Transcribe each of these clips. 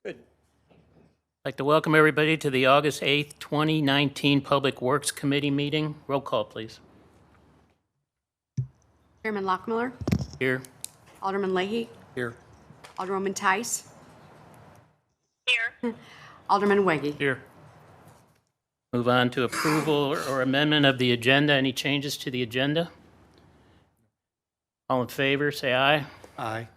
Good. I'd like to welcome everybody to the August 8th, 2019 Public Works Committee meeting. Roll call, please. Chairman Lockmiller, Here. Alderman Leahy, Here. Alderwoman Tice, Here. Alderman Weggie. Here. Move on to approval or amendment of the agenda. Any changes to the agenda? All in favor, say aye. Aye.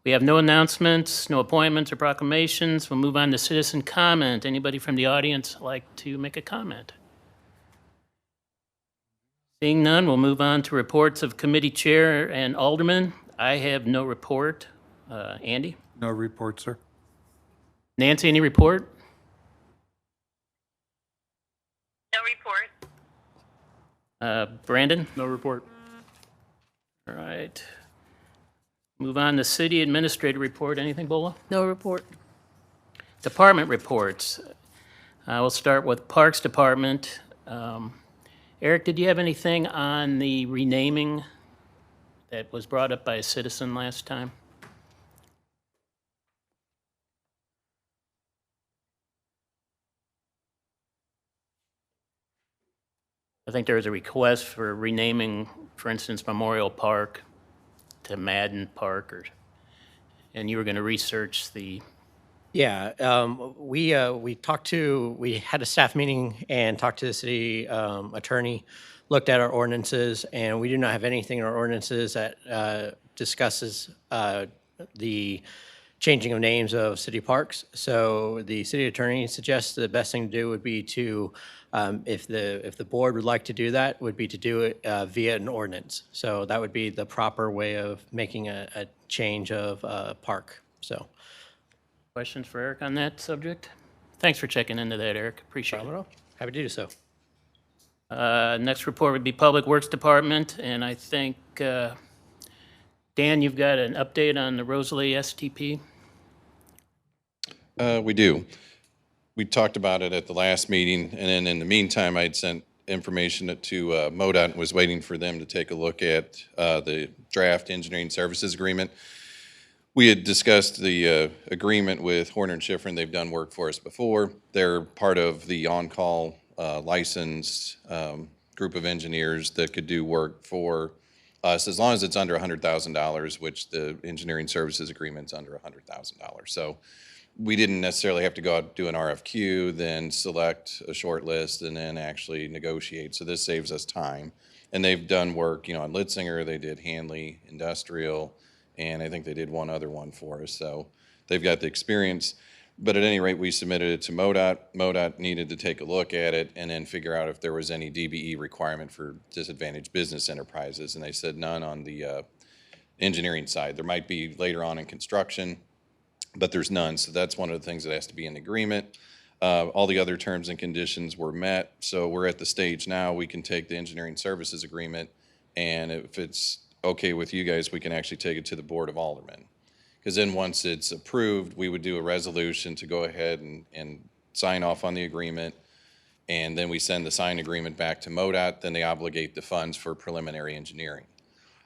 We have no announcements, no appointments or proclamations. We'll move on to citizen comment. Anybody from the audience like to make a comment? Seeing none, we'll move on to reports of committee chair and alderman. I have no report. Andy? No report, sir. Nancy, any report? No report. Brandon? No report. All right. Move on to city administrator report. Anything, Bola? No report. Department reports. We'll start with Parks Department. Eric, did you have anything on the renaming that was brought up by a citizen last time? I think there was a request for renaming, for instance, Memorial Park to Madden Park, and you were going to research the. Yeah, we had a staff meeting and talked to the city attorney, looked at our ordinances, and we do not have anything in our ordinances that discusses the changing of names of city parks. So the city attorney suggests the best thing to do would be to, if the board would like to do that, would be to do it via an ordinance. So that would be the proper way of making a change of park, so. Questions for Eric on that subject? Thanks for checking into that, Eric. Appreciate it. Happy to do so. Next report would be Public Works Department, and I think, Dan, you've got an update on the Rosalie STP? We do. We talked about it at the last meeting, and then in the meantime, I'd sent information to MoDOT and was waiting for them to take a look at the draft engineering services agreement. We had discussed the agreement with Horner and Schifrin. They've done work for us before. They're part of the on-call licensed group of engineers that could do work for us as long as it's under $100,000, which the engineering services agreement's under $100,000. So we didn't necessarily have to go out and do an RFQ, then select a short list, and then actually negotiate. So this saves us time. And they've done work, on Litzinger. They did Hanley Industrial, and I think they did one other one for us. So they've got the experience. But at any rate, we submitted it to MoDOT. MoDOT needed to take a look at it and then figure out if there was any DBE requirement for disadvantaged business enterprises. And they said none on the engineering side. There might be later on in construction, but there's none. So that's one of the things that has to be in the agreement. All the other terms and conditions were met. So we're at the stage now, we can take the engineering services agreement, and if it's okay with you guys, we can actually take it to the Board of Aldermen. Because then once it's approved, we would do a resolution to go ahead and sign off on the agreement. And then we send the signed agreement back to MoDOT, then they obligate the funds for preliminary engineering.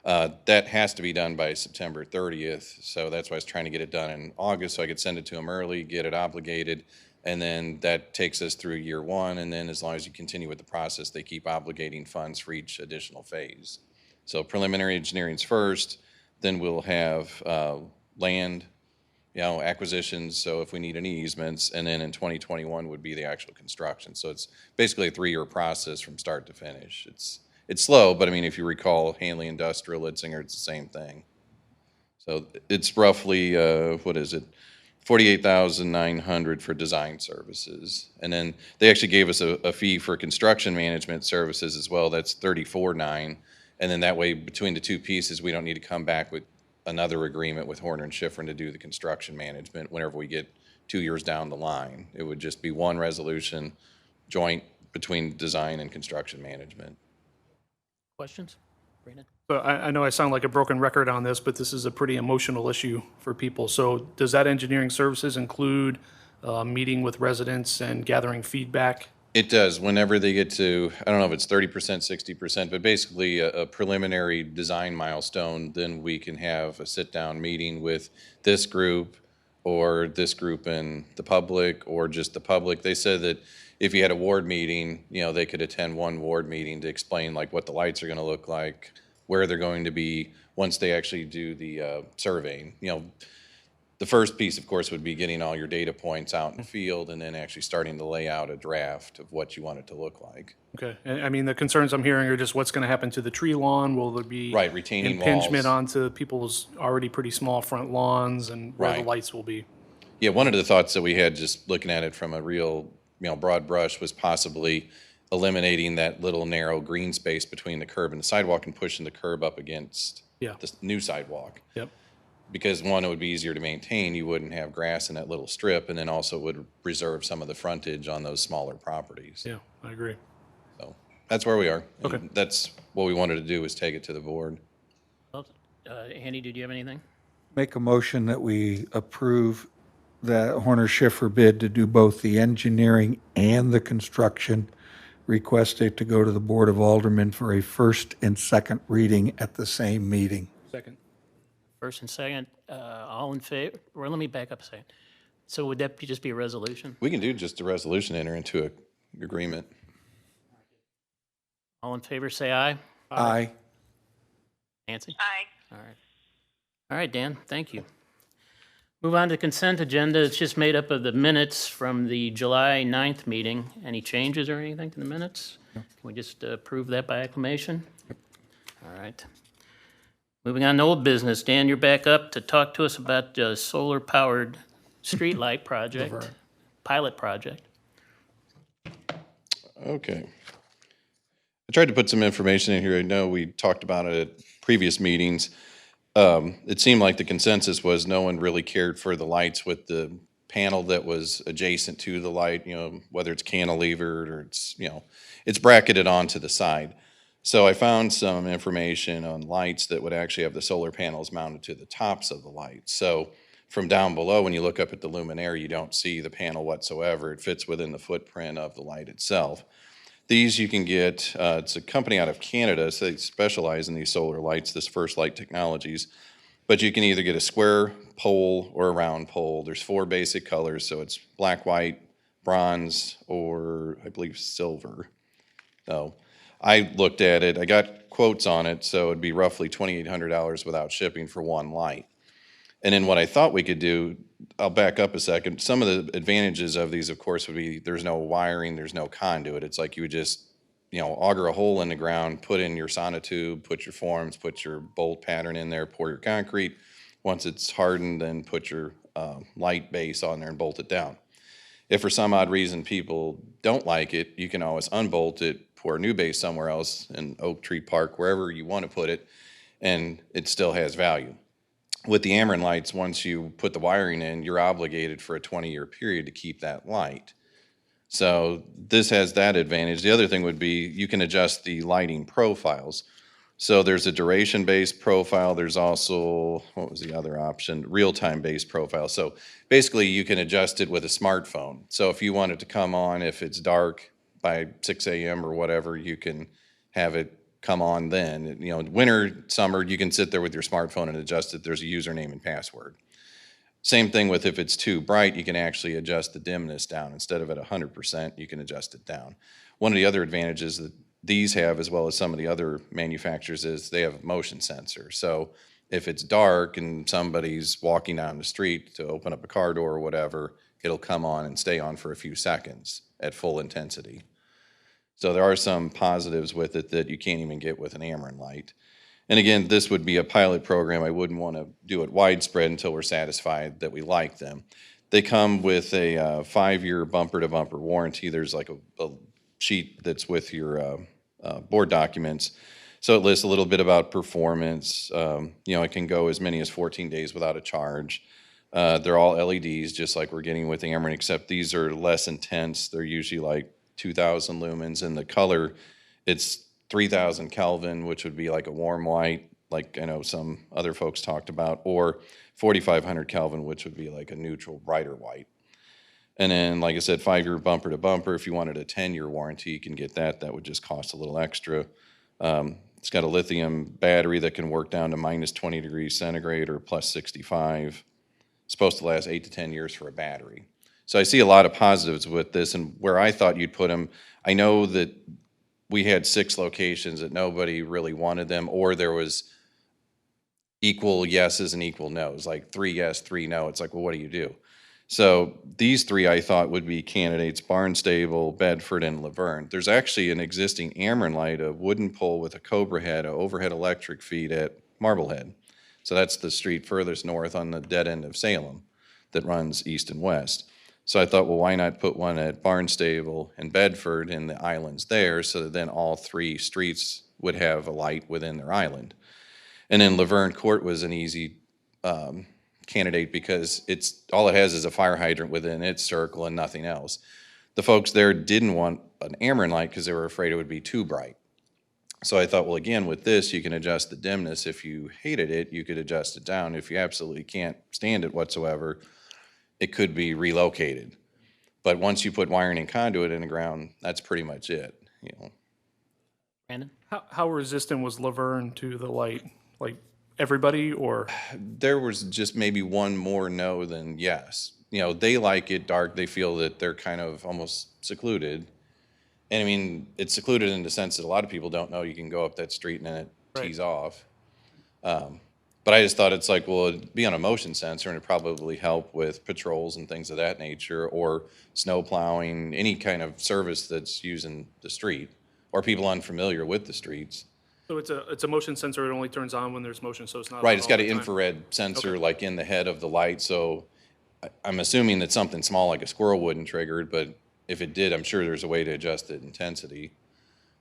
That has to be done by September 30th. So that's why I was trying to get it done in August so I could send it to them early, get it obligated. And then that takes us through year one. And then as long as you continue with the process, they keep obligating funds for each additional phase. So preliminary engineering's first, then we'll have land, acquisitions, so if we need any easements, and then in 2021 would be the actual construction. So it's basically a 3-year process from start to finish. It's slow, but I mean, if you recall, Hanley Industrial, Litzinger, it's the same thing. So it's roughly, what is it? $48,900 for design services. And then they actually gave us a fee for construction management services as well. That's $34,900. And then that way, between the two pieces, we don't need to come back with another agreement with Horner and Schifrin to do the construction management whenever we get 2 years down the line. It would just be one resolution, joint between design and construction management. Questions? Brandon? So I know I sound like a broken record on this, but this is a pretty emotional issue for people. So does that engineering services include meeting with residents and gathering feedback It does, whenever they get to, I don't know if it's 30%, 60%, but basically a preliminary design milestone, then we can have a sit-down meeting with this group or this group and the public, or just the public. They said that if you had a ward meeting, they could attend one ward meeting to explain like what the lights are gonna look like, where they're going to be, once they actually do the surveying. The first piece, of course, would be getting all your data points out in the field and then actually starting to lay out a draft of what you want it to look like. Okay, and I mean, the concerns I'm hearing are just what's going to happen to the tree lawn? Will there be Right, retaining impingement walls. onto people's already pretty small front lawns and where the Right. lights will be? Yeah, one of the thoughts that we had, just looking at it from a real, broad brush, was possibly eliminating that little narrow green space between the curb and the sidewalk and pushing the curb up against Yeah. the new sidewalk. Yep. Because one, it would be easier to maintain, you wouldn't have grass in that little strip, and then also would reserve some of the frontage on those smaller properties. Yeah, I agree. So that's where we are. Okay. And that's what we wanted to do, is take it to the board. Well, Andy, did you have anything? Make a motion that we approve the Horner Schiffer bid to do both the engineering and the construction. Request it to go to the Board of Aldermen for a first and second reading at the same meeting. Second. First and second, all in favor? Well, let me back up a second. So would that just be a resolution? We can do just a resolution, enter into an agreement. All in favor, say aye. Aye. Nancy? Aye. All right. All right, Dan, thank you. Move on to consent agenda. It's just made up of the minutes from the July 9th meeting. Any changes or anything to the minutes? Can we just approve that by acclamation? All right. Moving on to old business. Dan, you're back up to talk to us about the solar-powered streetlight project, pilot project. Okay. I tried to put some information in here. I know we talked about it at previous meetings. It seemed like the consensus was no one really cared for the lights with the panel that was adjacent to the light, whether it's cantilevered or it's bracketed onto the side. So I found some information on lights that would actually have the solar panels mounted to the tops of the lights. So from down below, when you look up at the luminaire, you don't see the panel whatsoever. It fits within the footprint of the light itself. These you can get, it's a company out of Canada, so they specialize in these solar lights, this First Light Technologies. But you can either get a square pole or a round pole. There's 4 basic colors, so it's black, white, bronze, or I believe silver. So I looked at it, I got quotes on it, so it'd be roughly $2,800 without shipping for one light. And then what I thought we could do, I'll back up a second. Some of the advantages of these, of course, would be there's no wiring, there's no conduit. It's like you would just, auger a hole in the ground, put in your sonotube, put your forms, put your bolt pattern in there, pour your concrete. Once it's hardened, then put your light base on there and bolt it down. If for some odd reason people don't like it, you can always unbolt it, pour a new base somewhere else in Oak Tree Park, wherever you want to put it, and it still has value. With the Ameren lights, once you put the wiring in, you're obligated for a 20-year period to keep that light. So this has that advantage. The other thing would be you can adjust the lighting profiles. So there's a duration-based profile. There's also, what was the other option? Real-time based profile. So basically you can adjust it with a smartphone. So if you want it to come on, if it's dark by 6 a.m. or whatever, you can have it come on then. Winter, summer, you can sit there with your smartphone and adjust it. There's a username and password. Same thing with if it's too bright, you can actually adjust the dimness down. Instead of at 100%, you can adjust it down. One of the other advantages that these have, as well as some of the other manufacturers, is they have a motion sensor. So if it's dark and somebody's walking down the street to open up a car door or whatever, it'll come on and stay on for a few seconds at full intensity. So there are some positives with it that you can't even get with an Ameren light. And again, this would be a pilot program. I wouldn't want to do it widespread until we're satisfied that we like them. They come with a 5-year bumper-to-bumper warranty. There's like a sheet that's with your board documents. So it lists a little bit about performance. It can go as many as 14 days without a charge. They're all LEDs, just like we're getting with Ameren, except these are less intense. They're usually like 2,000 lumens, and the color, it's 3,000 Kelvin, which would be like a warm white, like I know some other folks talked about, or 4,500 Kelvin, which would be like a neutral, brighter white. And then, like I said, 5-year bumper to bumper. If you wanted a 10-year warranty, you can get that. That would just cost a little extra. It's got a lithium battery that can work down to minus 20 degrees centigrade or plus 65. It's supposed to last 8 to 10 years for a battery. So I see a lot of positives with this, and where I thought you'd put them, I know that we had 6 locations that nobody really wanted them, or there was equal yeses and equal nos, like 3 yes, 3 no. It's like, well, what do you do? So these 3 I thought would be candidates: Barnstable, Bedford, and Laverne. There's actually an existing Ameren light, a wooden pole with a Cobra head, a overhead electric feed at Marblehead. So that's the street furthest north on the dead end of Salem that runs east and west. So I thought, well, why not put one at Barnstable and Bedford in the islands there, so that then all 3 streets would have a light within their island. And then Laverne Court was an easy candidate because all it has is a fire hydrant within its circle and nothing else. The folks there didn't want an Ameren light because they were afraid it would be too bright. So I thought, well, again, with this, you can adjust the dimness. If you hated it, you could adjust it down. If you absolutely can't stand it whatsoever, it could be relocated. But once you put wiring and conduit in the ground, that's pretty much it. Brandon? How resistant was Laverne to the light? Like everybody, or? There was just maybe one more no than yes. They like it dark. They feel that they're kind of almost secluded. And I mean, it's secluded in the sense that a lot of people don't know you can go up that street and then it tees off. But I just thought it's like, well, it'd be on a motion sensor and it'd probably help with patrols and things of that nature, or snow plowing, any kind of service that's using the street, or people unfamiliar with the streets. So it's a motion sensor. It only turns on when there's motion, so it's not. Right, on it's all got the an time. infrared sensor like in the head of the light, so I'm assuming that something small like a squirrel wouldn't trigger it, but if it did, I'm sure there's a way to adjust the intensity.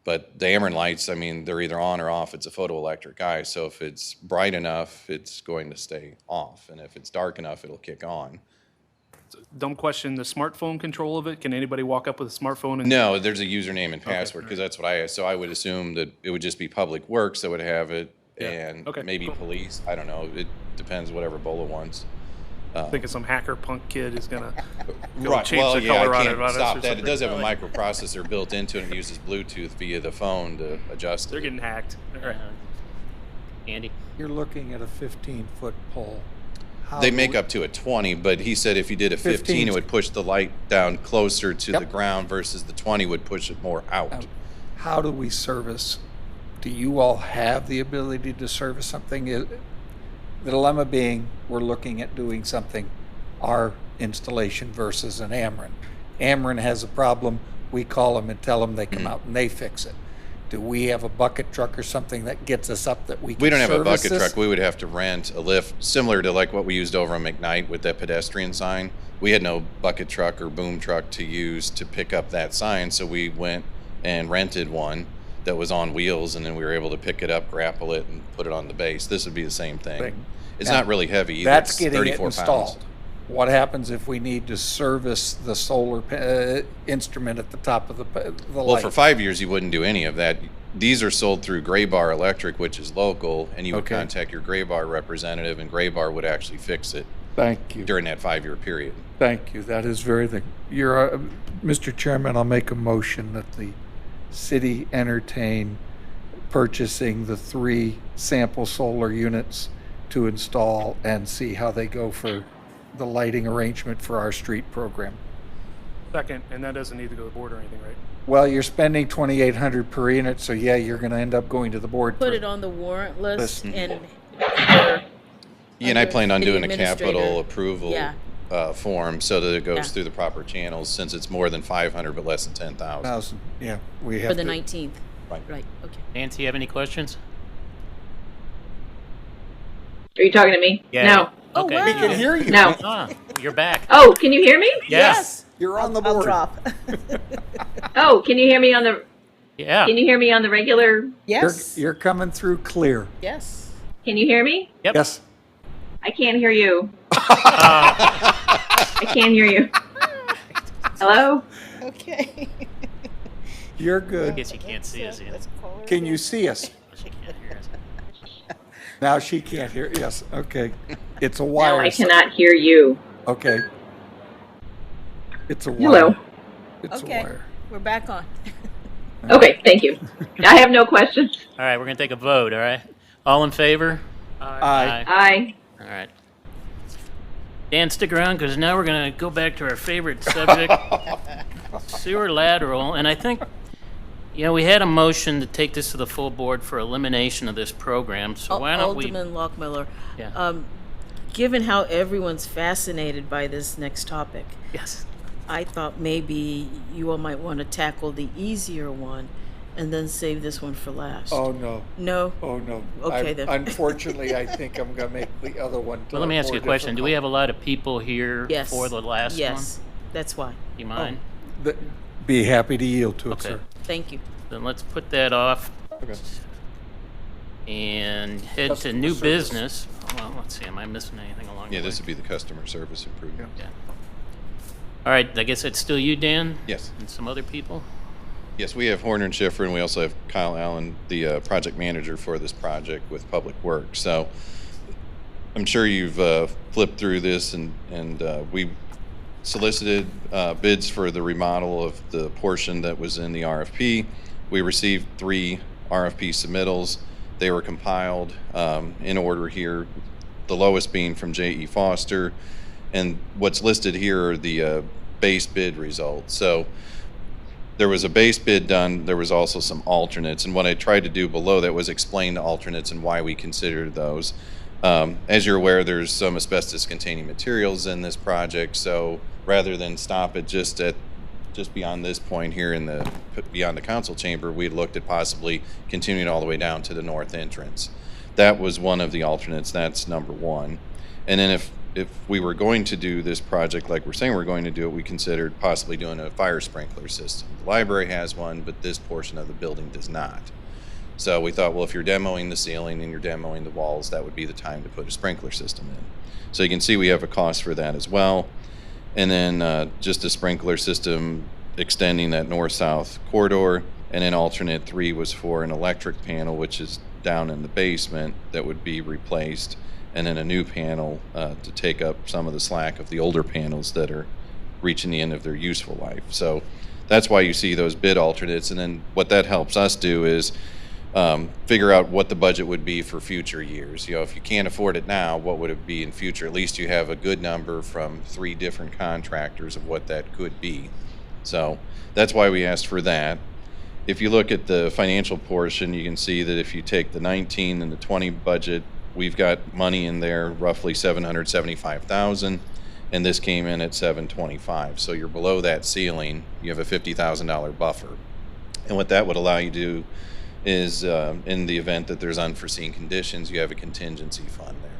But the Ameren lights, I mean, they're either on or off. It's a photoelectric eye, so if it's bright enough, it's going to stay off, and if it's dark enough, it'll kick on. Dumb question, the smartphone control of it, can anybody walk up with a smartphone and? No, there's a username and password, because that's what I asked. So I would assume that it would just be Public Works that would have it, Yeah. and Okay, maybe cool. police. I don't know. It depends whatever Bola wants. Thinking some hacker punk kid is gonna go Right, change well, the yeah, color I on can't it. stop that. It Something. does have a microprocessor built into it and uses Bluetooth via the phone to adjust They're it. getting hacked. All right. Andy? You're looking at a 15-foot pole. How They do make we- up to a 20, but he said if you did a 15, it would push the light down closer to the Yep. ground versus the 20 would push it more out. How do we service? Do you all have the ability to service something? The dilemma being, we're looking at doing something, our installation versus an Ameren. Ameren has a problem, we call them and tell them, they come out and they fix it. Do we have a bucket truck or something that gets us up that we can We don't have a service bucket this? truck. We would have to rent a lift, similar to like what we used over on McKnight with that pedestrian sign. We had no bucket truck or boom truck to use to pick up that sign, so we went and rented one that was on wheels, and then we were able to pick it up, grapple it, and put it on the base. This would be the same thing. It's Now, not really heavy either. That's It's getting it 34 installed. pounds. What happens if we need to service the solar instrument at the top of the Well, light? for 5 years, you wouldn't do any of that. These are sold through Gray Bar Electric, which is local, and you would Okay. contact your Gray Bar representative, and Gray Bar would actually fix it Thank you. during that 5-year period. Thank you. That is very thing. Mr. Chairman, I'll make a motion that the city entertain purchasing the 3 sample solar units to install and see how they go for the lighting arrangement for our street program. Second, and that doesn't need to go to the board or anything, right? Well, you're spending $2,800 per unit, so yeah, you're going to end up going to the board. Put for- it on the warrant list Listen. and. Yeah, and I Under planned on city doing a capital administrator. approval Yeah. form so that it goes Yeah. through the proper channels, since it's more than 500 but less than 10,000. 1,000, yeah, we have For the to- 19th. Right. Right, okay. Nancy, you have any questions? Are you talking to me? Yeah. No. Oh, Okay. wow. We can hear you. No. Ah, you're back. Oh, can you hear me? Yes. You're on the I'll board. drop. Oh, can you hear me on the Yeah. can you hear me on the regular? Yes. You're coming through clear. Yes. Can you hear me? Yep. Yes. I can't hear you. I can't hear you. Hello? Okay. You're I good. guess you can't see us. Let's call her Can again. you see us? She can't hear us. Now she can't hear. Yes. Okay. It's a No, wire. I cannot hear you. Okay. It's a wire. Hello. It's a Okay, wire. we're back on. Okay, thank you. I have no questions. All right, we're going to take a vote, all right? All in favor? Aye. Aye. All right. Dan, stick around, because now we're going to go back to our favorite subject, sewer lateral. And I think, we had a motion to take this to the full board for elimination of this program, so why don't we? Alderman Lockmiller, Yeah. given how everyone's fascinated by this next topic, Yes. I thought maybe you all might want to tackle the easier one and then save this one for last. Oh, no. No? Oh, no. Okay, then. Unfortunately, I think I'm going to make the other one Well, let me ask you a question. Do we have a lot of people here Yes. for the last one? Yes, that's why. Do you mind? Be happy to yield to it, Okay. sir. Thank you. Then let's put that off Okay. and head to Customer new service. business. Well, let's see, am I missing anything along the Yeah, way? this would be the customer service improvement. Yeah. All right, I guess it's still you, Dan? Yes. And some other people? Yes, we have Horner and Schiffer, and we also have Kyle Allen, the project manager for this project with Public Works. So I'm sure you've flipped through this, and we solicited bids for the remodel of the portion that was in the RFP. We received 3 RFP submittals. They were compiled in order here, the lowest being from J.E. Foster. And what's listed here are the base bid results. So there was a base bid done. There was also some alternates. And what I tried to do below that was explain the alternates and why we considered those. As you're aware, there's some asbestos-containing materials in this project. So rather than stop it just beyond this point here beyond the council chamber, we looked at possibly continuing all the way down to the north entrance. That was one of the alternates. That's number 1. And then if we were going to do this project like we're saying we're going to do it, we considered possibly doing a fire sprinkler system. The library has one, but this portion of the building does not. So we thought, well, if you're demoing the ceiling and you're demoing the walls, that would be the time to put a sprinkler system in. So you can see we have a cost for that as well. And then just a sprinkler system extending that north-south corridor. And then alternate 3 was for an electric panel, which is down in the basement, that would be replaced. And then a new panel to take up some of the slack of the older panels that are reaching the end of their useful life. So that's why you see those bid alternates. And then what that helps us do is figure out what the budget would be for future years. If you can't afford it now, what would it be in future? At least you have a good number from 3 different contractors of what that could be. So that's why we asked for that. If you look at the financial portion, you can see that if you take the 19 and the 20 budget, we've got money in there, roughly $775,000, and this came in at $725,000. So you're below that ceiling. You have a $50,000 buffer. And what that would allow you to do is, in the event that there's unforeseen conditions, you have a contingency fund there.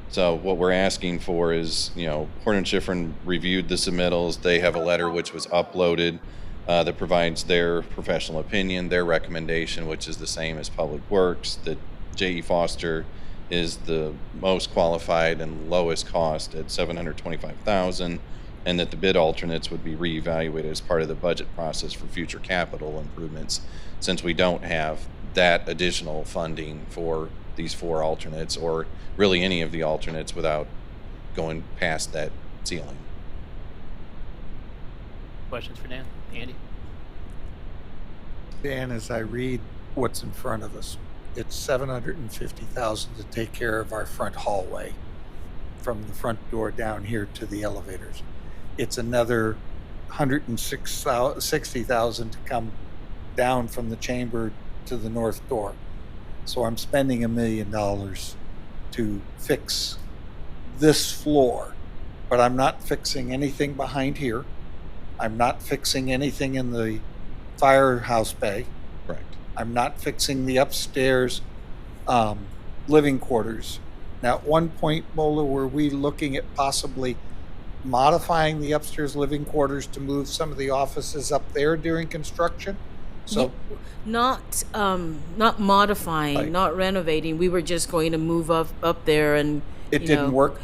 So what we're asking for is, Horner and Schiffer reviewed the submittals. They have a letter which was uploaded that provides their professional opinion, their recommendation, which is the same as Public Works, that J.E. Foster is the most qualified and lowest cost at $725,000, and that the bid alternates would be reevaluated as part of the budget process for future capital improvements, since we don't have that additional funding for these 4 alternates, or really any of the alternates, without going past that ceiling. Questions for Dan? Andy? Dan, as I read what's in front of us, it's $750,000 to take care of our front hallway from the front door down here to the elevators. It's another $160,000 to come down from the chamber to the north door. So I'm spending $1 million to fix this floor, but I'm not fixing anything behind here. I'm not fixing anything in the firehouse bay. Correct. I'm not fixing the upstairs living quarters. Now, at one point, Mola, were we looking at possibly modifying the upstairs living quarters to move some of the offices up there during construction? So, Not modifying, Right. not renovating. We were just going to move up there and, it you didn't know, work?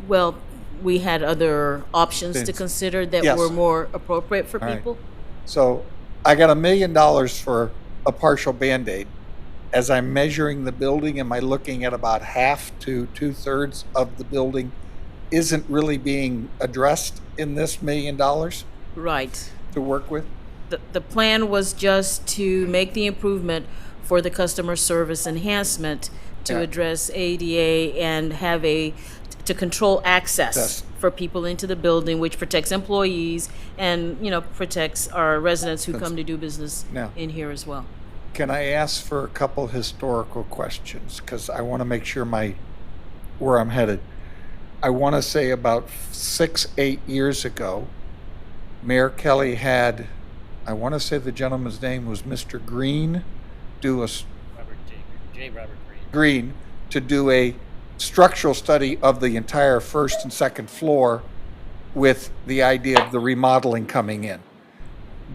well, we had other options to Things. consider that Yes. were more appropriate for All right. people. So I got $1 million for a partial Band-Aid. As I'm measuring the building, am I looking at about half to 2/3 of the building isn't really being addressed in this $1 million Right. to work with? The plan was just to make the improvement for the customer service enhancement to Yeah. address ADA and to control access Yes. for people into the building, which protects employees and, protects our residents who come to do business Now- in here as well. Can I ask for a couple historical questions? Because I want to make sure where I'm headed. I want to say about 6-8 years ago, Mayor Kelly had, I want to say the gentleman's name was Mr. Green, Green, to do a structural study of the entire first and second floor with the idea of the remodeling coming in.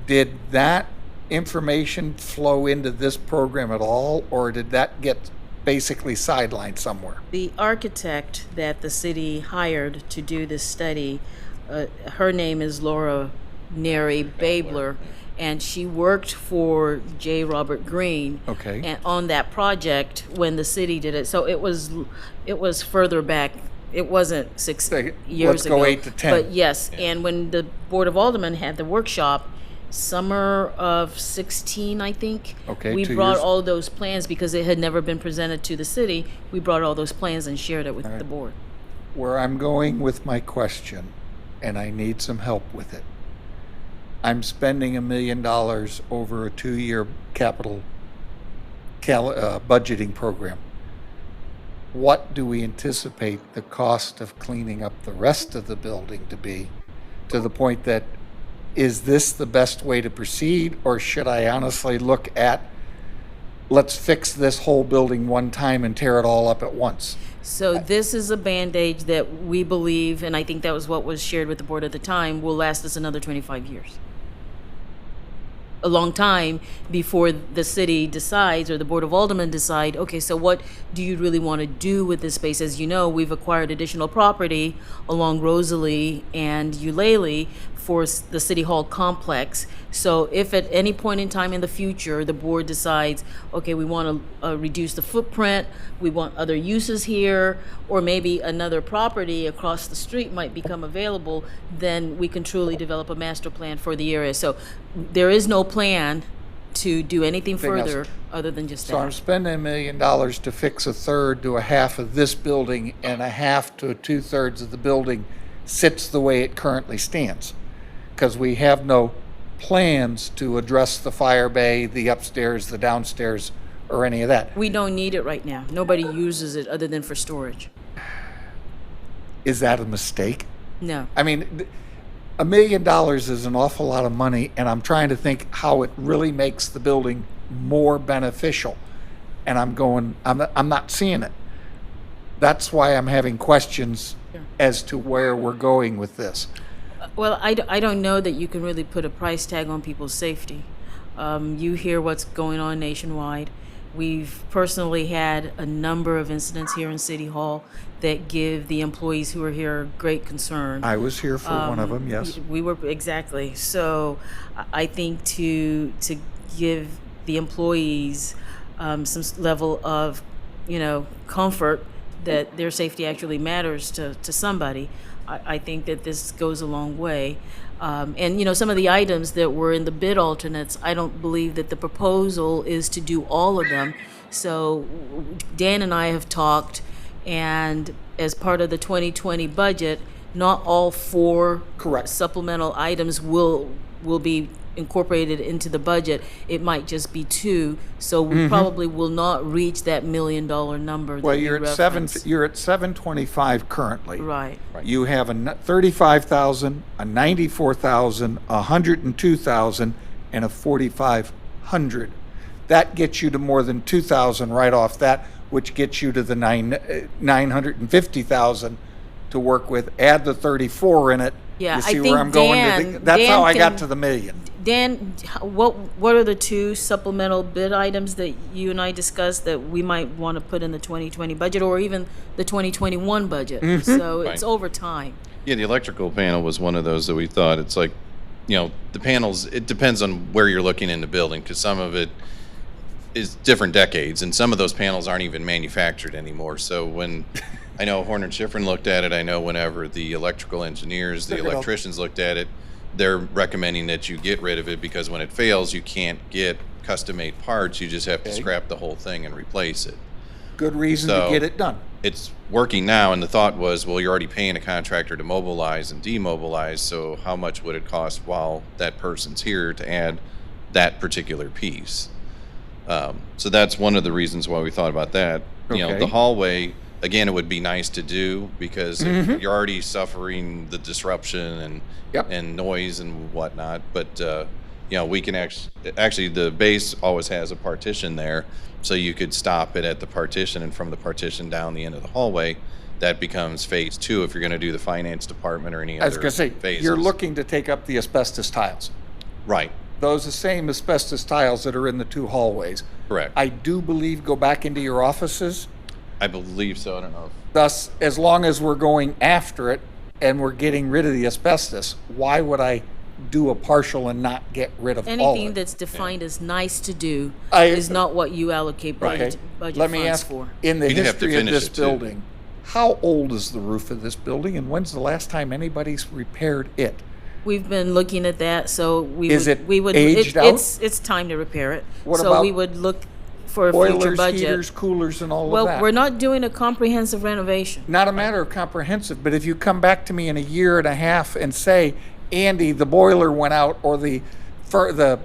Did that information flow into this program at all, or did that get basically sidelined somewhere? The architect that the city hired to do this study, her name is Laura Neri Babler, and she worked for J. Robert Green. Okay. And on that project when the city did it, so it was further back. It wasn't 6 Say, years let's go ago. 8 to 10. But yes, and when the Board of Aldermen had the workshop, summer of 16, I think. Okay, We 2 brought years. all those plans because it had never been presented to the city. We brought all those plans and shared it with the board. Where I'm going with my question, and I need some help with it. I'm spending $1 million over a 2-year capital budgeting program. What do we anticipate the cost of cleaning up the rest of the building to be, to the point that, is this the best way to proceed, or should I honestly look at, let's fix this whole building one time and tear it all up at once? So this is a Band-Aid that we believe, and I think that was what was shared with the board at the time, will last us another 25 years. A long time before the city decides, or the Board of Aldermen decide, okay, so what do you really want to do with this space? As you know, we've acquired additional property along Rosalie and Eulalie for the City Hall complex. So if at any point in time in the future, the board decides, okay, we want to reduce the footprint, we want other uses here, or maybe another property across the street might become available, then we can truly develop a master plan for the area. So there is no plan to do anything Anything else? further other than just So I'm that. spending $1 million to fix a third to a half of this building, and a half to 2/3 of the building sits the way it currently stands. Because we have no plans to address the fire bay, the upstairs, the downstairs, or any of that. We don't need it right now. Nobody uses it other than for storage. Is that a mistake? No. I mean, $1 million is an awful lot of money, and I'm trying to think how it really makes the building more beneficial. And I'm not seeing it. That's why I'm having questions as to where we're going with this. Well, I don't know that you can really put a price tag on people's safety. You hear what's going on nationwide. We've personally had a number of incidents here in City Hall that give the employees who are here great concern. I was here for one of them, yes. We were, exactly. So I think to give the employees some level of, comfort that their safety actually matters to somebody, I think that this goes a long way. And, some of the items that were in the bid alternates, I don't believe that the proposal is to do all of them. So Dan and I have talked, and as part of the 2020 budget, not all 4 Correct. supplemental items will be incorporated into the budget. It might just be 2, so we probably will not reach that $1 million number. Well, that you you're at referenced. you're at 725 currently. Right. You have a 35,000, a 94,000, a 102,000, and a 4,500. That gets you to more than 2,000 right off that, which gets you to the 950,000 to work with. Add the 34 in it. Yeah, You I see think where I'm going? Dan- That's how Dan I got can- to the $1 million. Dan, what are the 2 supplemental bid items that you and I discussed that we might want to put in the 2020 budget, or even the 2021 budget? So it's Right. over time. Yeah, the electrical panel was one of those that we thought, it's like, the panels, it depends on where you're looking in the building, because some of it is different decades, and some of those panels aren't even manufactured anymore. So when I know Horner and Schifrin looked at it. I know whenever the electrical engineers, the Took it off. electricians looked at it, they're recommending that you get rid of it because when it fails, you can't get custom-made parts. You just have to Okay. scrap the whole thing and replace it. Good reason to So- get it done. It's working now, and the thought was, well, you're already paying a contractor to mobilize and demobilize, so how much would it cost while that person's here to add that particular piece? So that's one of the reasons why we thought about that. You know, Okay. the hallway, again, it would be nice to do because if you're already suffering the disruption and Yep. and noise and whatnot. But you know, we can actually the base always has a partition there, so you could stop it at the partition, and from the partition down the end of the hallway, that becomes phase 2 if you're going to do the finance department or any I was other going to say, phases. you're looking to take up the asbestos tiles. Right. Those are the same asbestos tiles that are in the 2 hallways. Correct. I do believe go back into your offices. I believe so. I don't know. Thus, as long as we're going after it and we're getting rid of the asbestos, why would I do a partial and not get rid of all of Anything it? that's defined as nice to do I- is not what you allocate budget Let me funds ask, for. in the You'd have to history of finish this it, too. building, how old is the roof of this building and when's the last time anybody's repaired it? We've been looking at that, so we Is would, it we would, aged out? it's time to repair it. What So about we would look for a future Boilers, budget. heaters, coolers, and all of Well, that? we're not doing a comprehensive renovation. Not a matter of comprehensive, but if you come back to me in a year and a half and say, Andy, the boiler went out or the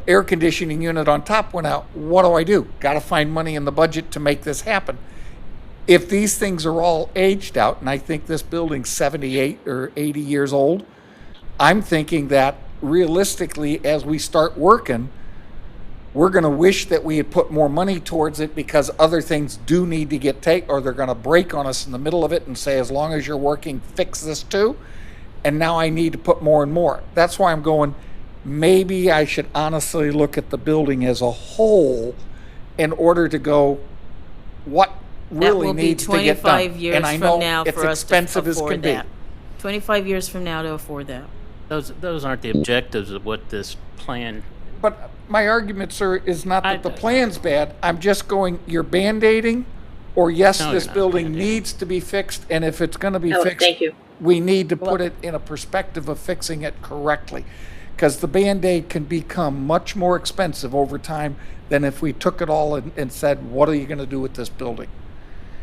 air conditioning unit on top went out, what do? Got to find money in the budget to make this happen. If these things are all aged out, and I think this building's 78 or 80 years old, I'm thinking that realistically, as we start working, we're going to wish that we had put more money towards it because other things do need to get taken, or they're going to break on us in the middle of it and say, as long as you're working, fix this too. And now I need to put more and more. That's why I'm going, maybe I should honestly look at the building as a whole in order to go, what That really will be needs to get done? 25 years And I from know now it's for us to expensive as afford can be. that. 25 years from now to afford that. Those aren't the objectives of what this plan, But my argument, sir, is not that the I- plan's bad. I'm just going, you're Band-Aiding, or yes, No, this you're not building Band-Aiding. needs to be fixed, and if it's gonna be Oh, fixed, thank you. we need to put it in a perspective of fixing it correctly. Because the Band-Aid can become much more expensive over time than if we took it all and said, what are you gonna do with this building?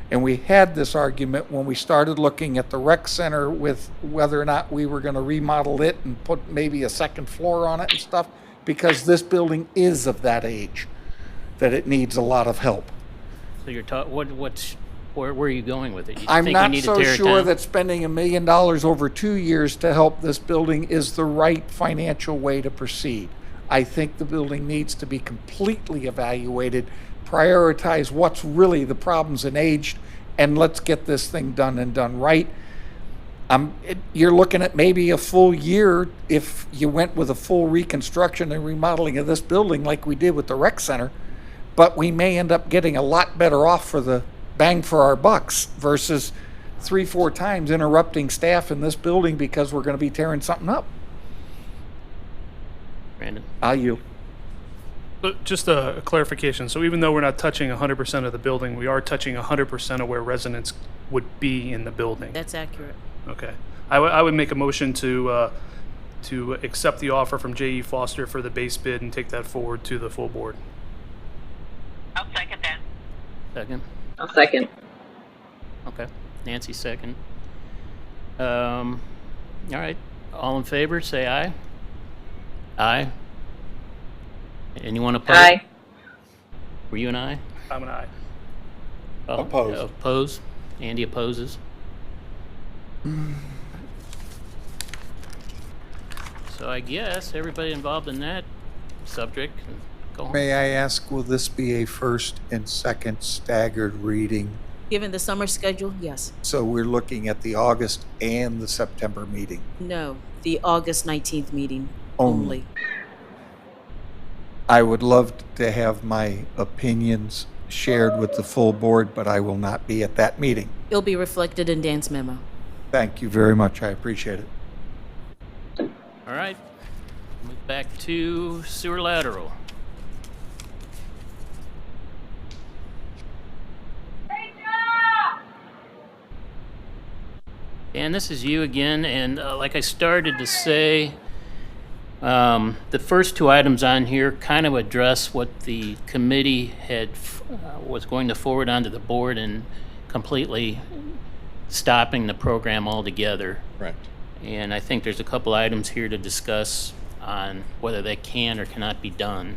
And we had this argument when we started looking at the rec center with whether or not we were gonna remodel it and put maybe a second floor on it and stuff, because this building is of that age, that it needs a lot of help. so you're where are you going with it? You I'm think we not need to so tear it sure down? that spending $1 million over 2 years to help this building is the right financial way to proceed. I think the building needs to be completely evaluated, prioritize what's really the problems and aged, and let's get this thing done and done right. You're looking at maybe a full year if you went with a full reconstruction and remodeling of this building like we did with the rec center, but we may end up getting a lot better off for the bang for our bucks versus 3-4 times interrupting staff in this building because we're going to be tearing something up. Brandon? I'll yield. But just a clarification. So even though we're not touching 100% of the building, we are touching 100% of where residents would be in the building. That's accurate. Okay. I would make a motion to accept the offer from J.E. Foster for the base bid and take that forward to the full board. I'll second that. Second? I'll second. Okay. Nancy, second. All right. All in favor, say aye. Aye. Anyone opposed? Aye. Were you an aye? I'm an aye. Oh, Opposed. Oppose? Andy opposes. So I guess everybody involved in that subject can go home. May I ask, will this be a first and second staggered reading? Given the summer schedule, yes. So we're looking at the August and the September meeting. No, the August 19th meeting Only. only. I would love to have my opinions shared with the full board, but I will not be at that meeting. It'll be reflected in Dan's memo. Thank you very much. I appreciate it. All right. Move back to sewer lateral. And this is you again, and like I started to say, the first two items on here kind of address what the committee was going to forward onto the board and completely stopping the program altogether. Correct. And I think there's a couple items here to discuss on whether that can or cannot be done.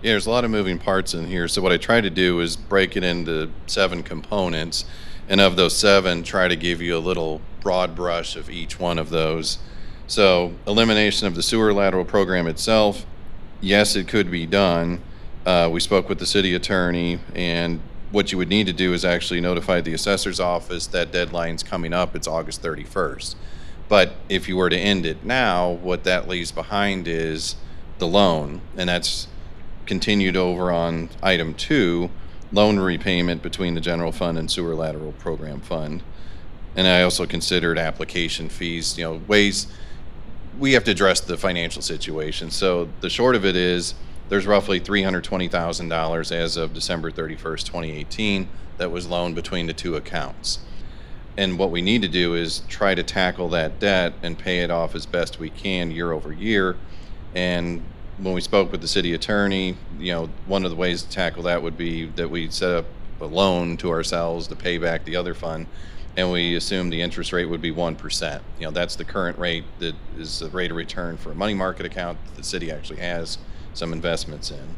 Yeah, there's a lot of moving parts in here. So what I tried to do is break it into 7 components, and of those 7, try to give you a little broad brush of each one of those. So elimination of the sewer lateral program itself, yes, it could be done. We spoke with the city attorney, and what you would need to do is actually notify the assessor's office that deadline's coming up. It's August 31st. But if you were to end it now, what that leaves behind is the loan, and that's continued over on item 2, loan repayment between the general fund and sewer lateral program fund. And I also considered application fees, ways we have to address the financial situation. So the short of it is there's roughly $320,000 as of December 31st, 2018 that was loaned between the 2 accounts. And what we need to do is try to tackle that debt and pay it off as best we can year over year. And when we spoke with the city attorney, one of the ways to tackle that would be that we set up a loan to ourselves to pay back the other fund, and we assumed the interest rate would be 1%. That's the current rate that is the rate of return for a money market account that the city actually has some investments in.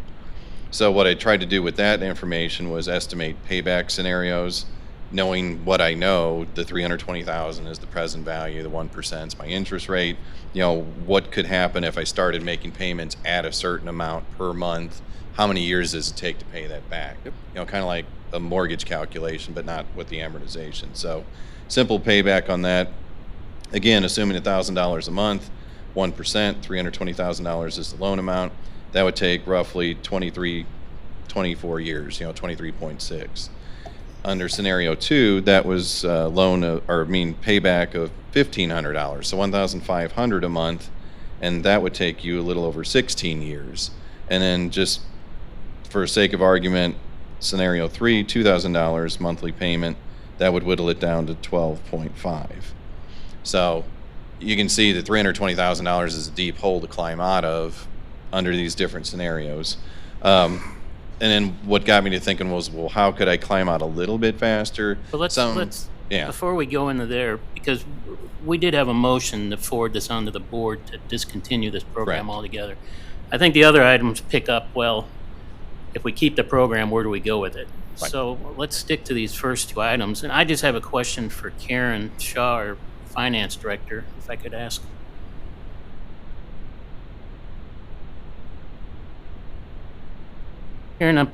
So what I tried to do with that information was estimate payback scenarios, knowing what I know. The $320,000 is the present value, the 1% is my interest rate. What could happen if I started making payments at a certain amount per month? How many years does it take to pay that back? Kind of like a mortgage calculation, but not with the amortization. So simple payback on that. Again, assuming $1,000 a month, 1%, $320,000 is the loan amount. That would take roughly 24 years, 23.6. Under scenario 2, that was payback of $1,500, so $1,500 a month, and that would take you a little over 16 years. And then just for sake of argument, scenario 3, $2,000 monthly payment, that would whittle it down to 12.5. So you can see that $320,000 is a deep hole to climb out of under these different scenarios. And then what got me to thinking was, well, how could I climb out a little bit faster? But let's before we go into there, because we did have a motion to forward this onto the board to discontinue this program Correct. altogether. I think the other items pick up, well, if we keep the program, where do we go with it? Right. So let's stick to these first 2 items. And I just have a question for Karen Shaw, our finance director, if I could ask. Karen,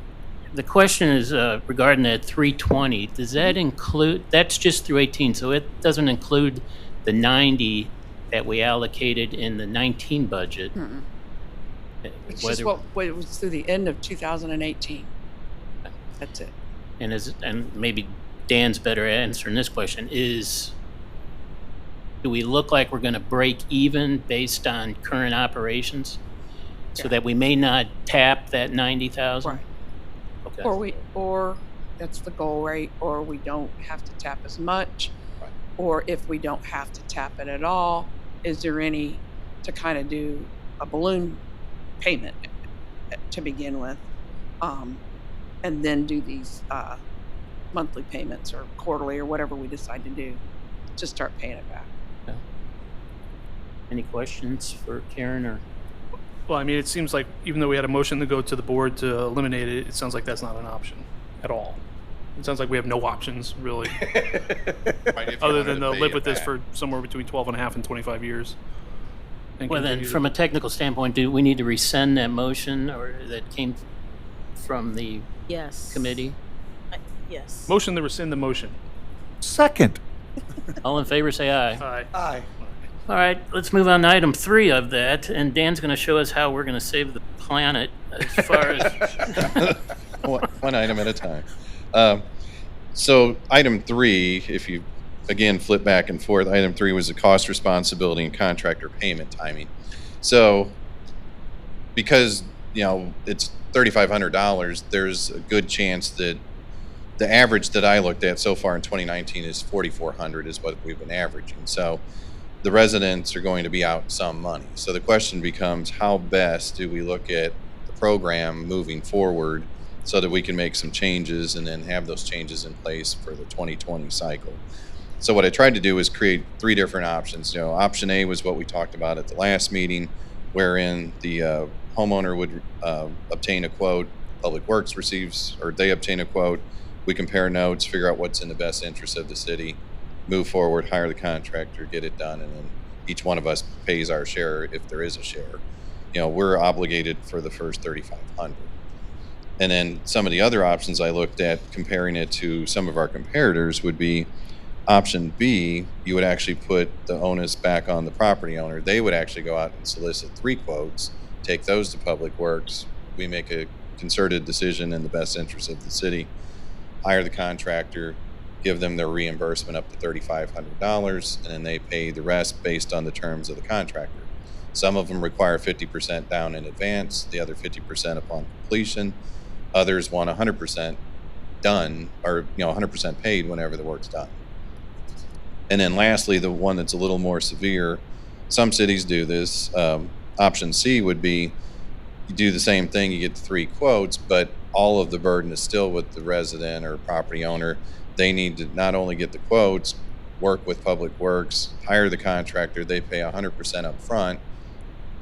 the question is regarding that 320. Does that include, that's just through 18, so it doesn't include the 90 that we allocated in the 19 budget? It's just what was through the end of 2018. That's it. And maybe Dan's better at answering this question, do we look like we're going to break even based on current operations? So that we may not tap that 90,000? Right. Okay. Or that's the goal rate, or we don't have to tap as much. Right. Or if we don't have to tap it at all, is there any to kind of do a balloon payment to begin with, and then do these monthly payments or quarterly or whatever we decide to do to start paying it back. Okay. Any questions for Karen or? Well, I mean, it seems like even though we had a motion to go to the board to eliminate it, it sounds like that's not an option at all. It sounds like we have no options, really, other than to live with this for somewhere between 12 and a half and 25 years. And Well, then, continue from a technical standpoint, do we need to rescind that motion or that came from the Yes. committee? Yes. motion to rescind the motion. Second. All in favor, say aye. Aye. Aye. All right, let's move on to item 3 of that, and Dan's going to show us how we're going to save the planet as far as. One item at a time. So item 3, if you again flip back and forth, item 3 was the cost responsibility and contractor payment timing. So because it's $3,500, there's a good chance that the average that I looked at so far in 2019 is 4,400 is what we've been averaging. So the residents are going to be out some money. So the question becomes, how best do we look at the program moving forward so that we can make some changes and then have those changes in place for the 2020 cycle? So what I tried to do is create 3 different options. Option A was what we talked about at the last meeting, wherein the homeowner would obtain a quote, Public Works receives, or they obtain a quote, we compare notes, figure out what's in the best interest of the city, move forward, hire the contractor, get it done, and then each one of us pays our share if there is a share. We're obligated for the first 3,500. And then some of the other options I looked at, comparing it to some of our comparators, would be option B. You would actually put the onus back on the property owner. They would actually go out and solicit 3 quotes, take those to Public Works. We make a concerted decision in the best interest of the city, hire the contractor, give them their reimbursement up to $3,500, and then they pay the rest based on the terms of the contractor. Some of them require 50% down in advance, the other 50% upon completion. Others want 100% done, or 100% paid whenever the work's done. And then lastly, the one that's a little more severe, some cities do this. Option C would be you do the same thing, you get the 3 quotes, but all of the burden is still with the resident or property owner. They need to not only get the quotes, work with Public Works, hire the contractor, they pay 100% up front,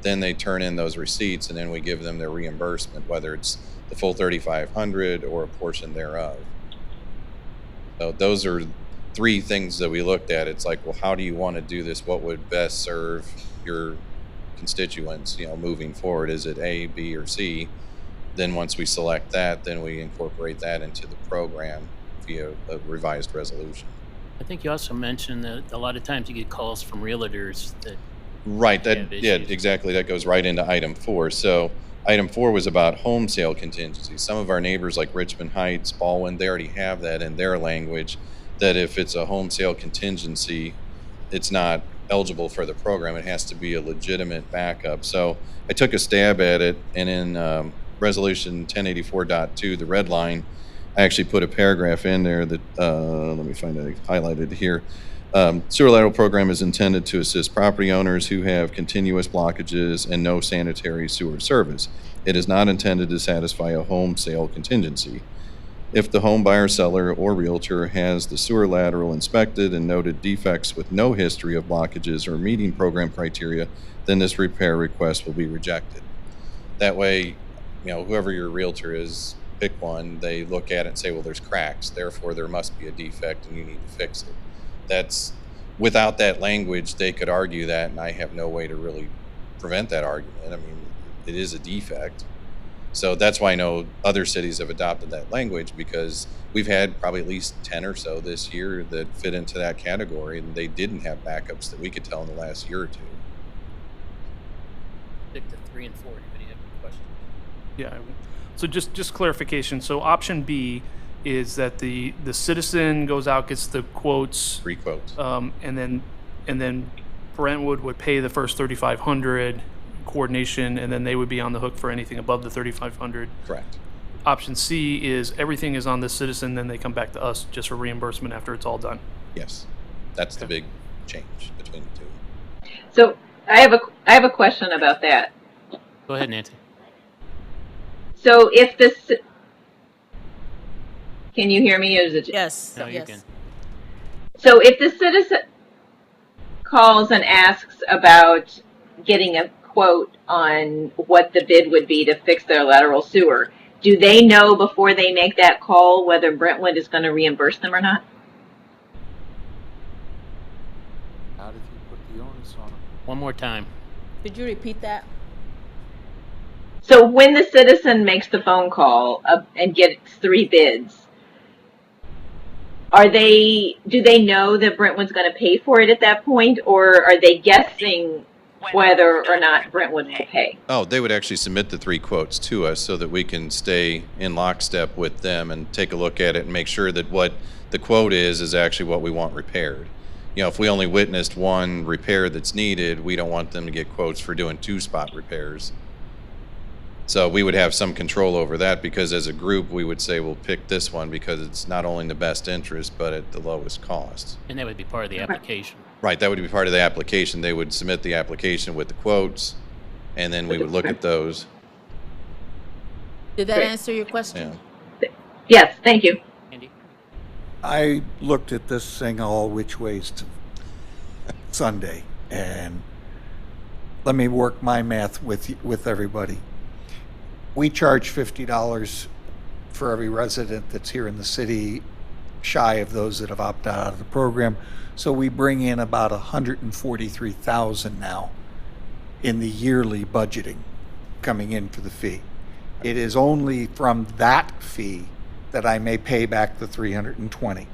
then they turn in those receipts, and then we give them their reimbursement, whether it's the full 3,500 or a portion thereof. So those are 3 things that we looked at. It's like, well, how do you want to do this? What would best serve your constituents, moving forward? Is it A, B, or C? Then once we select that, then we incorporate that into the program via a revised resolution. I think you also mentioned that a lot of times you get calls from realtors that Right. have Yeah, issues. exactly. That goes right into item 4. So item 4 was about home sale contingency. Some of our neighbors like Richmond Heights, Baldwin, they already have that in their language, that if it's a home sale contingency, it's not eligible for the program. It has to be a legitimate backup. So I took a stab at it, and in resolution 1084.2, the red line, I actually put a paragraph in there that, let me find it highlighted here. Sewer lateral program is intended to assist property owners who have continuous blockages and no sanitary sewer service. It is not intended to satisfy a home sale contingency. If the home buyer, seller, or realtor has the sewer lateral inspected and noted defects with no history of blockages or meeting program criteria, then this repair request will be rejected. That way, whoever your realtor is, pick one, they look at it and say, well, there's cracks, therefore there must be a defect and you need to fix it. That's, without that language, they could argue that, and I have no way to really prevent that argument. I mean, it is a defect. So that's why I know other cities have adopted that language, because we've had probably at least 10 or so this year that fit into that category, and they didn't have backups that we could tell in the last year or 2. Stick to 3 and 4. Anybody have any questions? Yeah. So just clarification. So option B is that the citizen goes out, gets the quotes, 3 quotes. and then Brentwood would pay the first 3,500 coordination, and then they would be on the hook for anything above the 3,500. Correct. Option C is everything is on the citizen, then they come back to us just for reimbursement after it's all done. Yes. That's the big change between the 2. So I have a question about that. Go ahead, Nancy. So if this, can you hear me? Or is it Yes. No, you yes. can. So if the citizen calls and asks about getting a quote on what the bid would be to fix their lateral sewer, do they know before they make that call whether Brentwood is going to reimburse them or not? How did you put the onus on them? One more time. Could you repeat that? So when the citizen makes the phone call and gets 3 bids, do they know that Brentwood's going to pay for it at that point, or are they guessing whether or not Brentwood will pay? Oh, they would actually submit the 3 quotes to us so that we can stay in lockstep with them and take a look at it and make sure that what the quote is actually what we want repaired. If we only witnessed 1 repair that's needed, we don't want them to get quotes for doing 2 spot repairs. So we would have some control over that, because as a group, we would say, we'll pick this one because it's not only in the best interest, but at the lowest cost. And that would be part of the application. Right, that would be part of the application. They would submit the application with the quotes, and then we would look at those. Did that Great. answer your question? Yeah. Yes, thank you. Andy? I looked at this thing all which ways to Sunday, and let me work my math with everybody. We charge $50 for every resident that's here in the city, shy of those that have opted out of the program. So we bring in about $143,000 now in the yearly budgeting coming in for the fee. It is only from that fee that I may pay back the $320.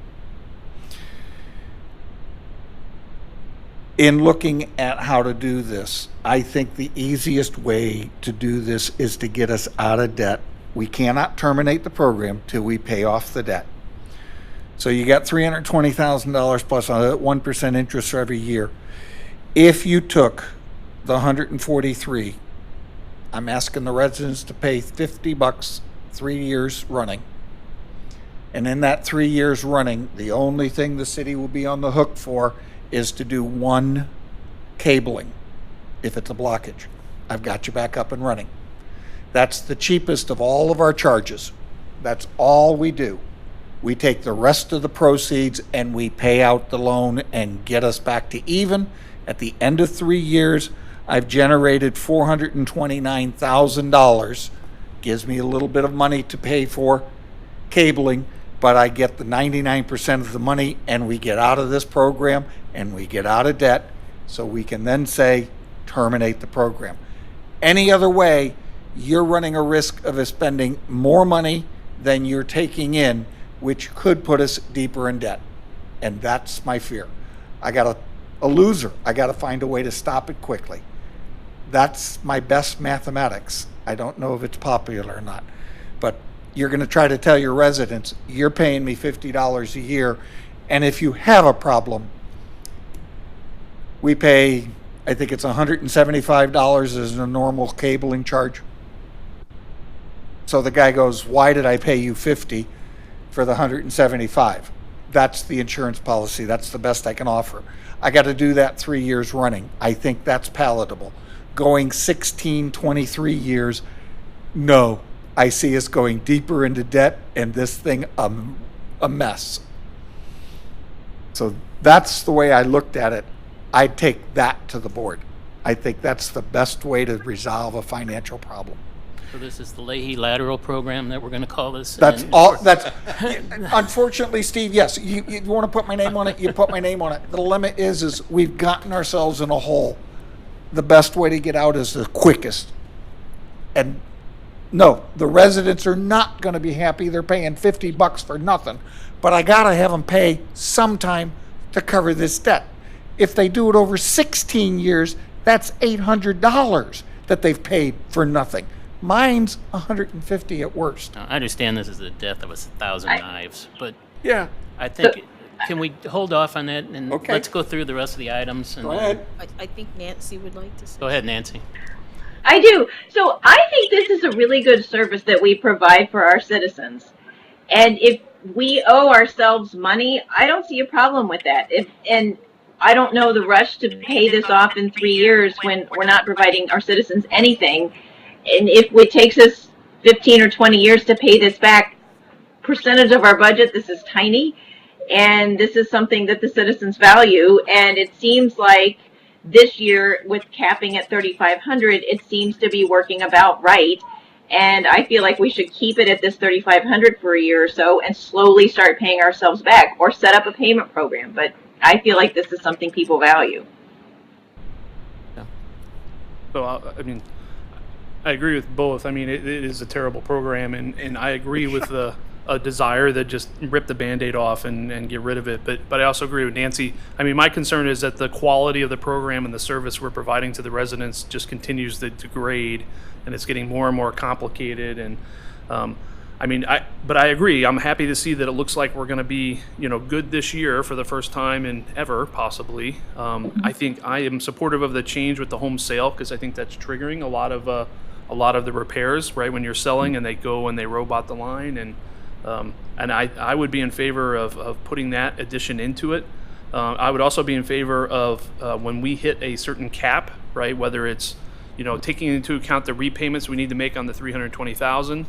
In looking at how to do this, I think the easiest way to do this is to get us out of debt. We cannot terminate the program till we pay off the debt. So you got $320,000 plus 1% interest every year. If you took the 143, I'm asking the residents to pay $50 3 years running. And in that 3 years running, the only thing the city will be on the hook for is to do one cabling if it's a blockage. I've got you back up and running. That's the cheapest of all of our charges. That's all we do. We take the rest of the proceeds and we pay out the loan and get us back to even. At the end of 3 years, I've generated $429,000. Gives me a little bit of money to pay for cabling, but I get the 99% of the money, and we get out of this program and we get out of debt, so we can then say terminate the program. Any other way, you're running a risk of spending more money than you're taking in, which could put us deeper in debt. And that's my fear. I got a loser. I got to find a way to stop it quickly. That's my best mathematics. I don't know if it's popular or not, but you're going to try to tell your residents, you're paying me $50 a year, and if you have a problem, we pay, I think it's $175 as a normal cabling charge. So the guy goes, why did I pay you $50 for the $175? That's the insurance policy. That's the best I can offer. I got to do that 3 years running. I think that's palatable. Going 16, 23 years, no. I see us going deeper into debt and this thing a mess. So that's the way I looked at it. I'd take that to the board. I think that's the best way to resolve a financial problem. So this is the Leahy lateral program that we're going to call this? That's and- all. That's unfortunately, Steve. Yes, you want to put my name on it. You put my name on it. The limit is we've gotten ourselves in a hole. The best way to get out is the quickest. And no, the residents are not going to be happy. They're paying $50 for nothing. But I got to have them pay sometime to cover this debt. If they do it over 16 years, that's $800 that they've paid for nothing. Mine's $150 at worst. Now, I understand this is the death of 1,000 knives, but Yeah. I think, can we hold off on that and Okay. let's go through the rest of the items? And Go then- ahead. I think Nancy would like to say. Go ahead, Nancy. I do. So I think this is a really good service that we provide for our citizens. And if we owe ourselves money, I don't see a problem with that. And I don't know the rush to pay this off in 3 years when we're not providing our citizens anything. And if it takes us 15 or 20 years to pay this back, percentage of our budget, this is tiny. And this is something that the citizens value. And it seems like this year, with capping at 3,500, it seems to be working about right. And I feel like we should keep it at this 3,500 for a year or so and slowly start paying ourselves back or set up a payment program. But I feel like this is something people value. So, I mean, I agree with both. I mean, it is a terrible program, and I agree with a desire that just rip the Band-Aid off and get rid of it. But I also agree with Nancy. I mean, my concern is that the quality of the program and the service we're providing to the residents just continues to degrade, and it's getting more and more complicated. And but I agree. I'm happy to see that it looks like we're going to be, good this year for the first time in ever, possibly. I think I am supportive of the change with the home sale because I think that's triggering a lot of a lot of the repairs, right, when you're selling and they go and they robot the line. And I would be in favor of putting that addition into it. I would also be in favor of when we hit a certain cap, right, whether it's, taking into account the repayments we need to make on the $320,000.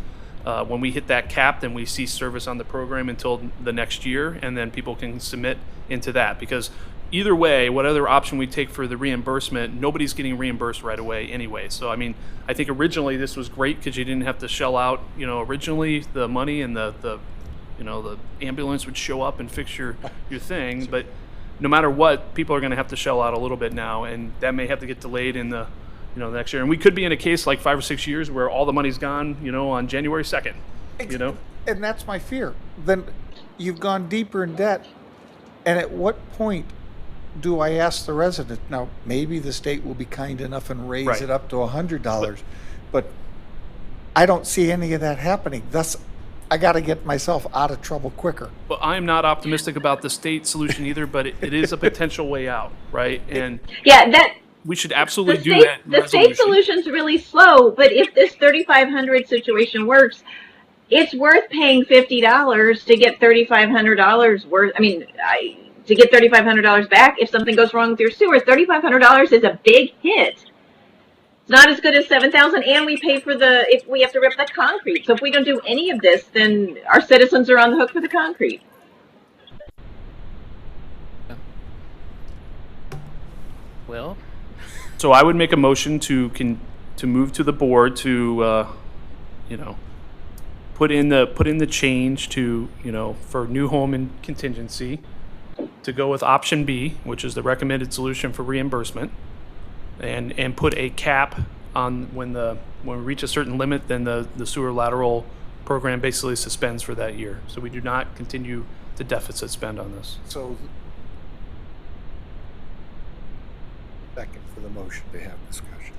When we hit that cap, then we cease service on the program until the next year, and then people can submit into that. Because either way, whatever option we take for the reimbursement, nobody's getting reimbursed right away anyway. So, I think originally this was great because you didn't have to shell out, originally the money, and the ambulance would show up and fix your thing. But no matter what, people are going to have to shell out a little bit now, and that may have to get delayed in the next year. And we could be in a case like 5 or 6 years where all the money's gone, on January 2nd, And that's my fear. Then you've gone deeper in debt. And at what point do I ask the resident? Now, maybe the state will be kind enough and raise Right. it up to $100, but I don't see any of that happening. Thus, I got to get myself out of trouble quicker. Well, I'm not optimistic about the state solution either, but it is a potential way out, right? And Yeah, that we should the absolutely do state that. the state solution's really slow. But if this 3,500 situation works, it's worth paying $50 to get $3,500 worth. To get $3,500 back if something goes wrong with your sewer. $3,500 is a big hit. It's not as good as $7,000, and we pay for if we have to rip the concrete. So if we don't do any of this, then our citizens are on the hook for the concrete. Well, So I would make a motion to move to the board to, put in the change to, for new home and contingency, to go with option B, which is the recommended solution for reimbursement, and put a cap on when we reach a certain limit, then the sewer lateral program basically suspends for that year. So we do not continue to deficit spend on this. So, second for the motion to have discussion.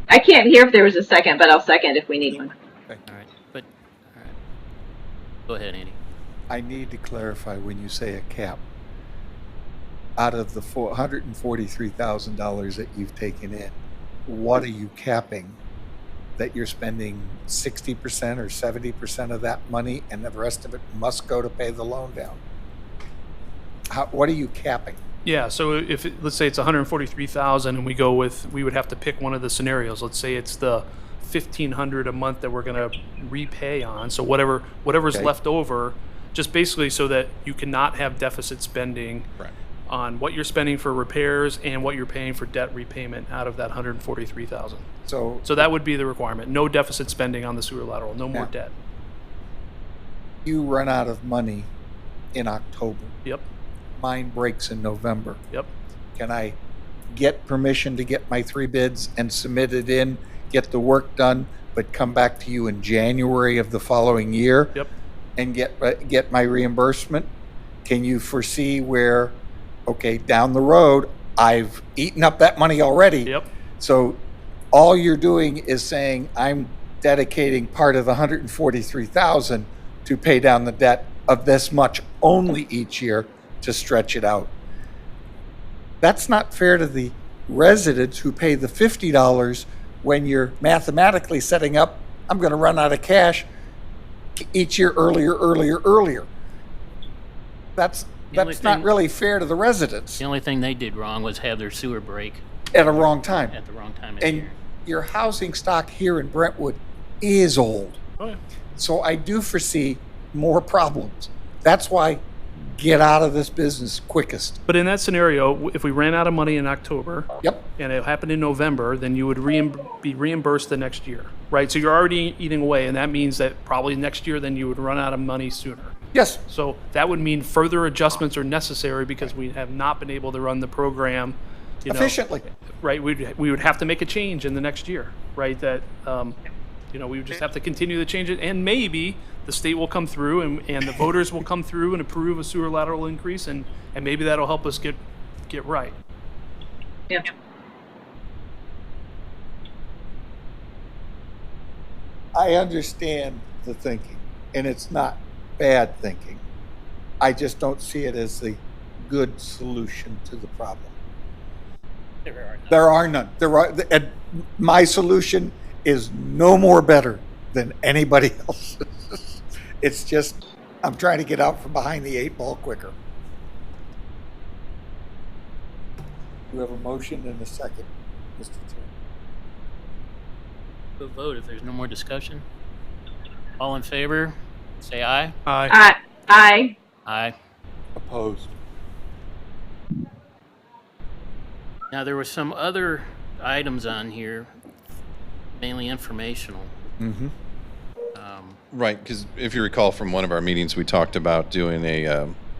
I can't hear if there was a second, but I'll second if we need one. all right. Go ahead, Andy. I need to clarify when you say a cap. Out of the $143,000 that you've taken in, what are you capping? That you're spending 60% or 70% of that money and the rest of it must go to pay the loan down? What are you capping? Yeah, so let's say it's 143,000 and we would have to pick one of the scenarios. Let's say it's the 1,500 a month that we're going to repay on. So whatever's Okay. left over, just basically so that you cannot have deficit spending Correct. on what you're spending for repairs and what you're paying for debt repayment out of that 143,000. So So that would be the requirement. No deficit spending on the sewer lateral, no more Yeah. debt. you run out of money in October. Yep, Mine breaks in November. yep. Can I get permission to get my 3 bids and submit it in, get the work done, but come back to you in January of the following year? Yep. And get my reimbursement? Can you foresee where, okay, down the road, I've eaten up that money already? Yep. So all you're doing is saying, I'm dedicating part of the 143,000 to pay down the debt of this much only each year to stretch it out. That's not fair to the residents who pay the $50 when you're mathematically setting up, I'm going to run out of cash each year earlier. That's only not thing- really fair to the residents The only thing they did wrong was have their sewer break at a wrong time. at the wrong time of And year. your housing stock here in Brentwood is old. Oh, yeah. So I do foresee more problems. That's why get out of this business quickest. But in that scenario, if we ran out of money in October, Yep. and it happened in November, then you would be reimbursed the next year, right? So you're already eating away, and that means that probably next year, then you would run out of money sooner. Yes. So that would mean further adjustments are necessary because we have not been able to run the program, Efficiently. right? We would have to make a change in the next year, right? That we would just have to continue to change it, and maybe the state will come through and the voters will come through and approve a sewer lateral increase, and maybe that'll help us get right. Yeah. I understand the thinking, and it's not bad thinking. I just don't see it as the good solution to the problem. There are none. And my solution is no more better than anybody else's. It's just, I'm trying to get out from behind the 8 ball quicker. We have a motion and a second, Mr. Chair. We'll vote if there's no more discussion. All in favor, say aye. Aye. Aye. Aye. Opposed. Now, there were some other items on here, mainly informational. Mm-hmm. Right, because if you recall from one of our meetings, we talked about doing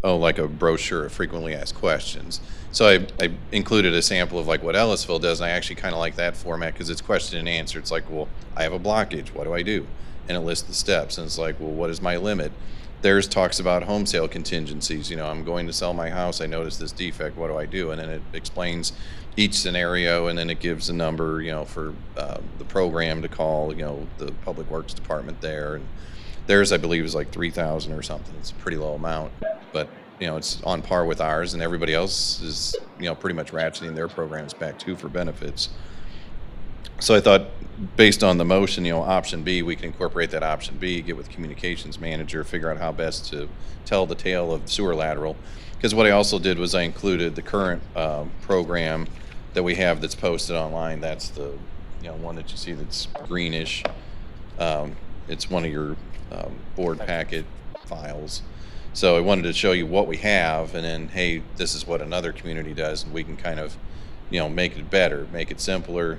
like a brochure of frequently asked questions. So I included a sample of like what Ellisville does, and I actually kind of like that format because it's question and answer. It's like, well, I have a blockage, what do I do? And it lists the steps, and it's like, well, what is my limit? Theirs talks about home sale contingencies. I'm going to sell my house, I noticed this defect, what do I do? And then it explains each scenario, and then it gives a number, for the program to call, the Public Works Department there. And theirs, I believe, is like 3,000 or something. It's a pretty low amount, but it's on par with ours, and everybody else is, pretty much ratcheting their programs back too for benefits. So I thought, based on the motion, option B, we can incorporate that option B, get with communications manager, figure out how best to tell the tale of sewer lateral. Because what I also did was I included the current program that we have that's posted online. That's the one that you see that's greenish. It's one of your board packet files. So I wanted to show you what we have, and then, hey, this is what another community does, and we can kind of, make it better, make it simpler.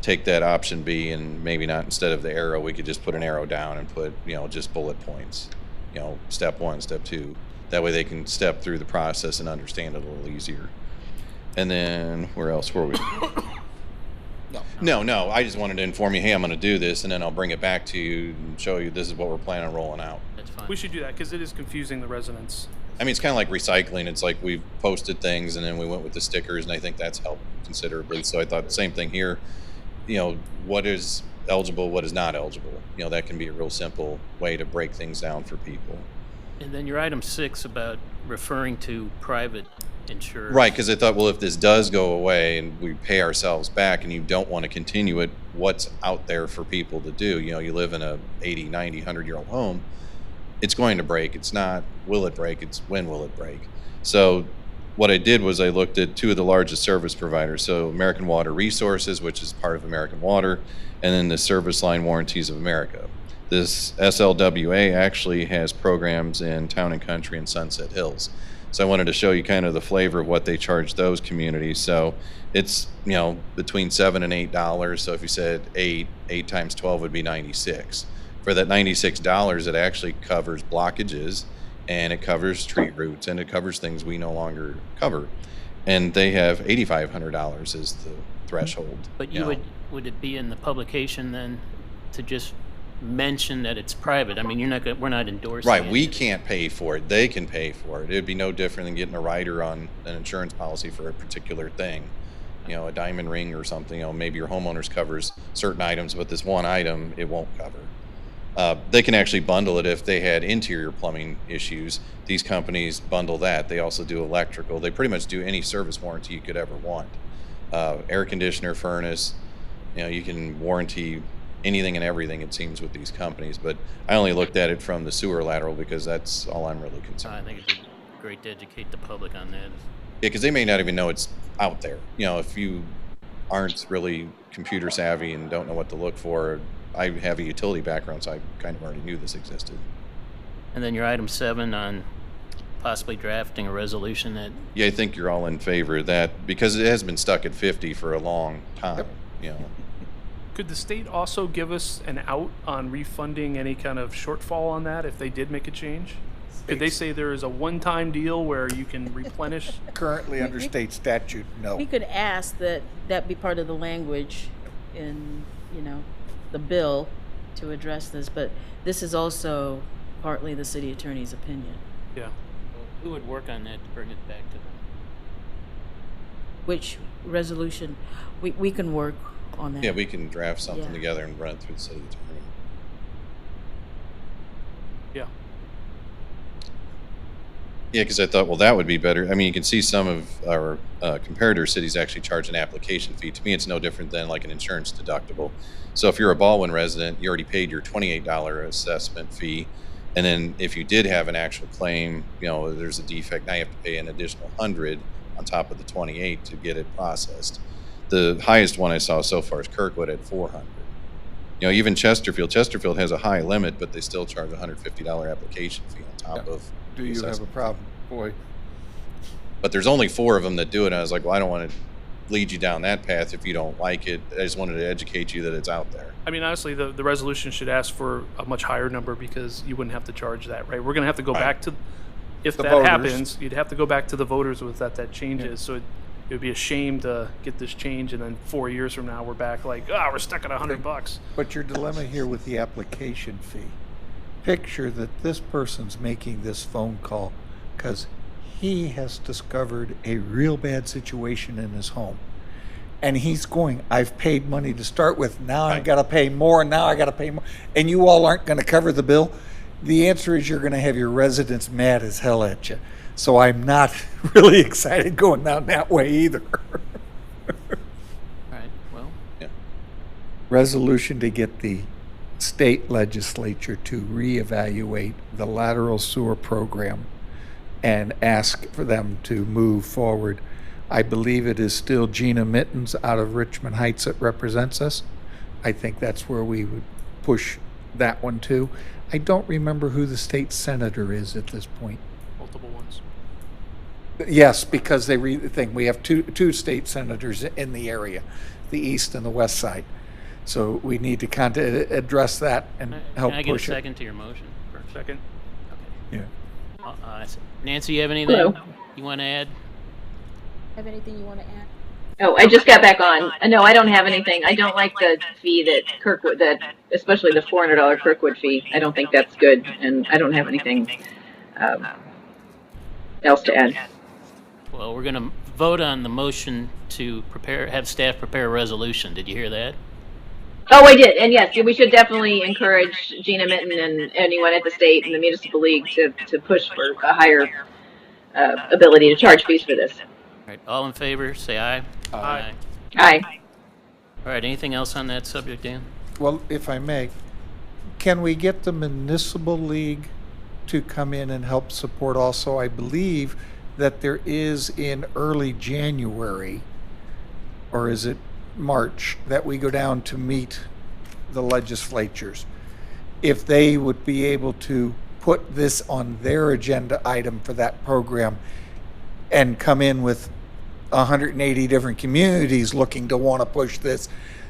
Take that option B, and maybe not, instead of the arrow, we could just put an arrow down and put, just bullet points. Step 1, step 2. That way they can step through the process and understand it a little easier. And then where else were we? No. I just wanted to inform you, hey, I'm going to do this, and then I'll bring it back to you and show you this is what we're planning on rolling out. That's fine. We should do that because it is confusing the residents. I mean, it's kind of like recycling. It's like we've posted things, and then we went with the stickers, and I think that's helped considerably. So I thought the same thing here. What is eligible, what is not eligible. That can be a real simple way to break things down for people. And then your item 6 about referring to private insurers. Right, because I thought, well, if this does go away and we pay ourselves back and you don't want to continue it, what's out there for people to do? You live in a 80, 90, 100-year-old home. It's going to break. It's not, will it break? It's when will it break? So what I did was I looked at 2 of the largest service providers. So American Water Resources, which is part of American Water, and then the Service Line Warranties of America. This SLWA actually has programs in Town and Country and Sunset Hills. So I wanted to show you kind of the flavor of what they charge those communities. So it's, between $7 and $8. So if you said 8 times 12 would be 96. For that $96, it actually covers blockages, and it covers tree roots, and it covers things we no longer cover. And they have $8,500 as the threshold. But would it be in the publication then to just mention that it's private? I mean, we're not endorsing Right, it. we can't pay for it. They can pay for it. It'd be no different than getting a rider on an insurance policy for a particular thing. A diamond ring or something. Maybe your homeowners covers certain items, but this one item it won't cover. They can actually bundle it if they had interior plumbing issues. These companies bundle that. They also do electrical. They pretty much do any service warranty you could ever want. Air conditioner, furnace, you can warranty anything and everything, it seems, with these companies. But I only looked at it from the sewer lateral because that's all I'm really concerned I think it'd be great to educate the public on that. Yeah, because they may not even know it's out there. If you aren't really computer savvy and don't know what to look for, I have a utility background, so I kind of already knew this existed. And then your item 7 on possibly drafting a resolution that, Yeah, I think you're all in favor of that because it has been stuck at 50 for a long time. Could the state also give us an out on refunding any kind of shortfall on that if they did make a change? Could they say there is a one-time deal where you can replenish? Currently under state statute, no. We could ask that be part of the language in, the bill to address this, but this is also partly the city attorney's opinion. Yeah. who would work on that to bring it back to them? Which resolution? We can work on that. Yeah, we can draft something Yeah. together and run it through the city attorney. Yeah. Yeah, because I thought, well, that would be better. I mean, you can see some of our comparator cities actually charge an application fee. To me, it's no different than like an insurance deductible. So if you're a Baldwin resident, you already paid your $28 assessment fee. And then if you did have an actual claim, there's a defect, now you have to pay an additional 100 on top of the 28 to get it processed. The highest one I saw so far is Kirkwood at 400. Even Chesterfield has a high limit, but they still charge a $150 application fee on top of. Do you have a problem, boy? But there's only 4 of them that do it. And I was like, well, I don't want to lead you down that path if you don't like it. I just wanted to educate you that it's out there. I mean, honestly, the resolution should ask for a much higher number because you wouldn't have to charge that, right? We're going to have to go back to, if The that voters. happens, you'd have to go back to the voters with that changes. So it would be a shame to get this change and then 4 years from now we're back like, we're stuck at $100. But your dilemma here with the application fee, picture that this person's making this phone call because he has discovered a real bad situation in his home. And he's going, I've paid money to start with, now I've got to pay more, now I got to pay more, and you all aren't going to cover the bill. The answer is you're going to have your residents mad as hell at you. So I'm not really excited going down that way either. All right, well, Resolution to get the state legislature to reevaluate the lateral sewer program and ask for them to move forward. I believe it is still Gina Mittens out of Richmond Heights that represents us. I think that's where we would push that one too. I don't remember who the state senator is at this point. multiple ones. Yes, because they read the thing. We have two state senators in the area, the east and the west side. So we need to kind of address that and help can I get a push it. second to your motion? Second. Yeah. Nancy, you have anything Hello. you want to add? Have anything you want to add? Oh, I just got back on. No, I don't have anything. I don't like the fee that Kirkwood, especially the $400 Kirkwood fee. I don't think that's good, and I don't have anything else to add. Well, we're going to vote on the motion to have staff prepare a resolution. Did you hear that? Oh, I did, and yes, we should definitely encourage Gina Mitten and anyone at the state and the municipal league to push for a higher ability to charge fees for this. All right, all in favor, say aye. Aye. Aye. All right, anything else on that subject, Dan? Well, if I may, can we get the municipal league to come in and help support also? I believe that there is in early January, or is it March, that we go down to meet the legislatures. If they would be able to put this on their agenda item for that program and come in with 180 different communities looking to want to push this,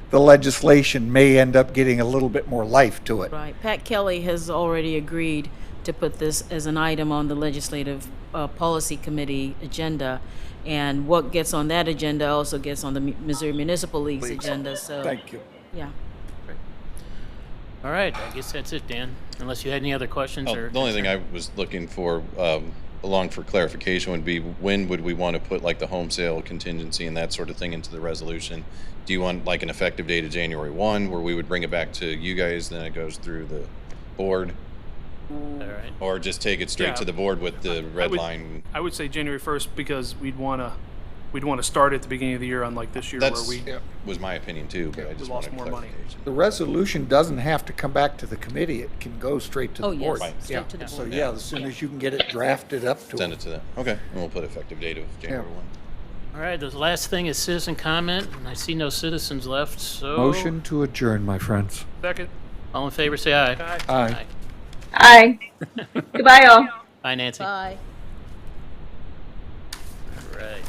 the legislation may end up getting a little bit more life to it. Right. Pat Kelly has already agreed to put this as an item on the Legislative Policy Committee agenda. And what gets on that agenda also gets on the Missouri Municipal League's agenda. So, Thank you. yeah. All right, I guess that's it, Dan. Unless you had any other questions or The only thing I was looking for, along for clarification, would be when would we want to put like the home sale contingency and that sort of thing into the resolution? Do you want like an effective date of January 1 where we would bring it back to you guys, then it goes through the board? All right. Or just take it straight Yeah. to the board with the red line? I would say January 1st because we'd want to start at the beginning of the year, unlike this year That's where we was my opinion too, but I just lost wanted more money. clarification. The resolution doesn't have to come back to the committee. It can go straight to the Oh, board. yes. Straight Yeah. to the So board. yeah, as soon as you can get it drafted up to Send it. it to them. Okay, and we'll put effective date of January 1. All right, the last thing is citizen comment. I see no citizens left, so. Motion to adjourn, my friends. Second. All in favor, say aye. Aye. Aye. Goodbye, all. Bye, Nancy. Bye. All right.